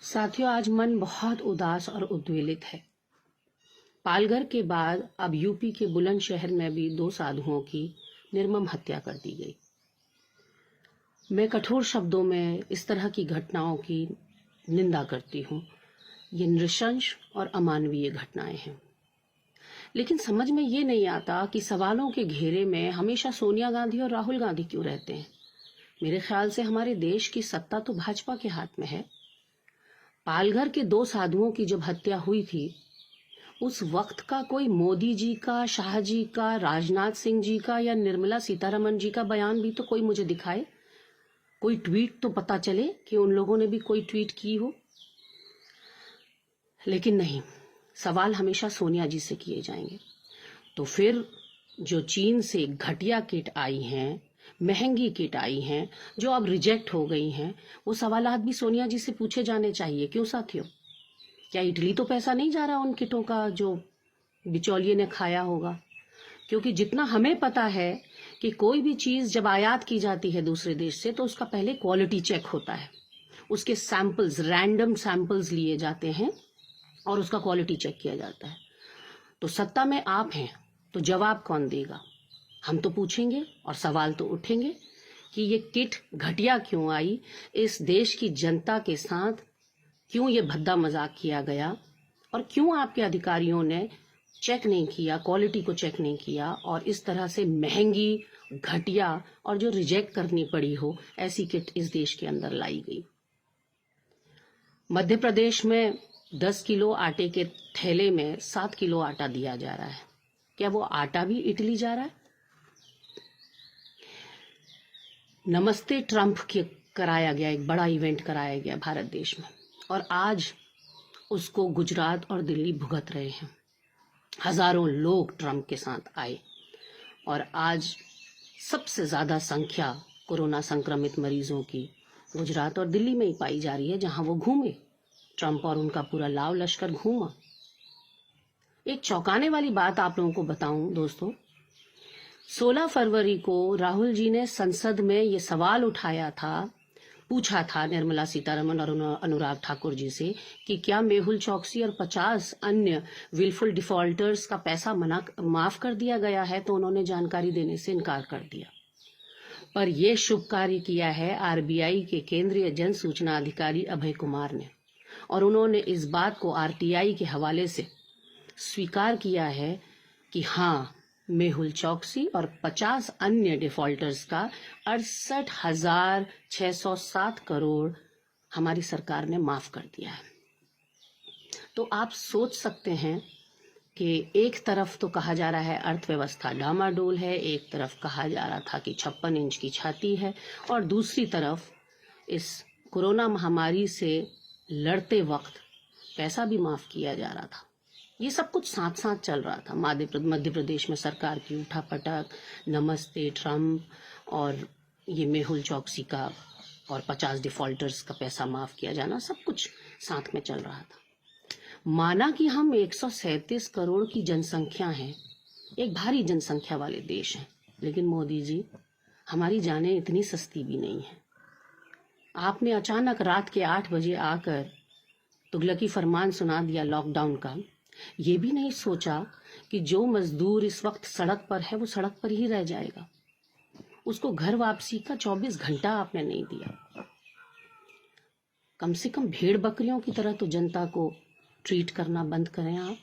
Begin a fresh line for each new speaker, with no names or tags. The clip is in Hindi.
साथियों, आज मन बहुत उदास और उद्वेलित है। पालघर के बाद अब यूपी के बुलंदशहर में भी 2 साधुओं की निर्मम हत्या कर दी गई। मैं कठोर शब्दों में इस तरह की घटनाओं की निंदा करती हूँ। ये नृशंस और अमानवीय घटनाएं हैं। लेकिन समझ में ये नहीं आता कि सवालों के घेरे में हमेशा सोनिया गांधी और राहुल गांधी क्यों रहते हैं। मेरे ख्याल से हमारे देश की सत्ता तो भाजपा के हाथ में है। पालघर के 2 साधुओं की जब हत्या हुई थी, उस वक्त का कोई मोदी जी का, शाह जी का, राजनाथ सिंह जी का या निर्मला सीतारमण जी का बयान भी तो कोई मुझे दिखाए। कोई ट्वीट तो पता चले कि उन लोगों ने भी कोई ट्वीट की हो। लेकिन नहीं, सवाल हमेशा सोनिया जी से किए जाएंगे। तो फिर जो चीन से घटिया किट आई हैं, महंगी किट आई हैं, जो अब रिजेक्ट हो गई हैं, वो सवालात भी सोनिया जी से पूछे जाने चाहिए। क्यों साथियों? क्या इटली तो पैसा नहीं जा रहा उन किटों का जो बिचौलिए ने खाया होगा? क्योंकि जितना हमें पता है कि कोई भी चीज़ जब आयात की जाती है दूसरे देश से, तो उसका पहले क्वालिटी चेक होता है। उसके सैंपल्स, रैंडम सैंपल्स लिए जाते हैं और उसका क्वालिटी चेक किया जाता है। तो सत्ता में आप हैं, तो जवाब कौन देगा? हम तो पूछेंगे और सवाल तो उठेंगे कि ये किट घटिया क्यों आई, इस देश की जनता के साथ क्यों ये भद्दा मजाक किया गया, और क्यों आपके अधिकारियों ने चेक नहीं किया, क्वालिटी को चेक नहीं किया, और इस तरह से महंगी, घटिया और जो रिजेक्ट करनी पड़ी हो ऐसी किट इस देश के अंदर लाई गई। मध्य प्रदेश में 10 किलो आटे के थैले में 7 किलो आटा दिया जा रहा है। क्या वो आटा भी इटली जा रहा है? नमस्ते ट्रंप के कराया गया, एक बड़ा इवेंट कराया गया भारत देश में, और आज उसको गुजरात और दिल्ली भुगत रहे हैं। हजारों लोग ट्रंप के साथ आए और आज सबसे ज़्यादा संख्या कोरोना संक्रमित मरीजों की गुजरात और दिल्ली में ही पाई जा रही है, जहां वो घूमे। ट्रंप और उनका पूरा लाव लश्कर घूमा। एक चौंकाने वाली बात आप लोगों को बताऊं दोस्तों, 16 फरवरी को राहुल जी ने संसद में ये सवाल उठाया था, पूछा था निर्मला सीतारमण और अनुराग ठाकुर जी से कि क्या मेहुल चौकसी और 50 अन्य विलफुल डिफॉल्टर्स का पैसा माफ कर दिया गया है, तो उन्होंने जानकारी देने से इनकार कर दिया। पर यह शुभ कार्य किया है आरबीआई के केंद्रीय जन सूचना अधिकारी अभय कुमार ने, और उन्होंने इस बात को आरटीआई के हवाले से स्वीकार किया है कि हाँ, मेहुल चौकसी और 50 अन्य डिफॉल्टर्स का 68,607 करोड़ हमारी सरकार ने माफ कर दिया है। तो आप सोच सकते हैं कि एक तरफ तो कहा जा रहा है अर्थव्यवस्था डामाडोल है, एक तरफ कहा जा रहा था कि 56 इंच की छाती है, और दूसरी तरफ इस कोरोना महामारी से लड़ते वक्त पैसा भी माफ किया जा रहा था। ये सब कुछ साथ साथ चल रहा था। मध्य प्रदेश में सरकार की उठापटक, नमस्ते ट्रंप, और ये मेहुल चौकसी का और 50 डिफॉल्टर्स का पैसा माफ किया जाना, सब कुछ साथ में चल रहा था। माना कि हम 137 करोड़ की जनसंख्या हैं, एक भारी जनसंख्या वाले देश हैं, लेकिन मोदी जी, हमारी जानें इतनी सस्ती भी नहीं है। आपने अचानक रात के 8 बजे आकर तुगलकी फरमान सुना दिया लॉकडाउन का। ये भी नहीं सोचा कि जो मजदूर इस वक्त सड़क पर है वो सड़क पर ही रह जाएगा। उसको घर वापसी का 24 घंटा आपने नहीं दिया। कम से कम भेड़ बकरियों की तरह तो जनता को ट्रीट करना बंद करें आप।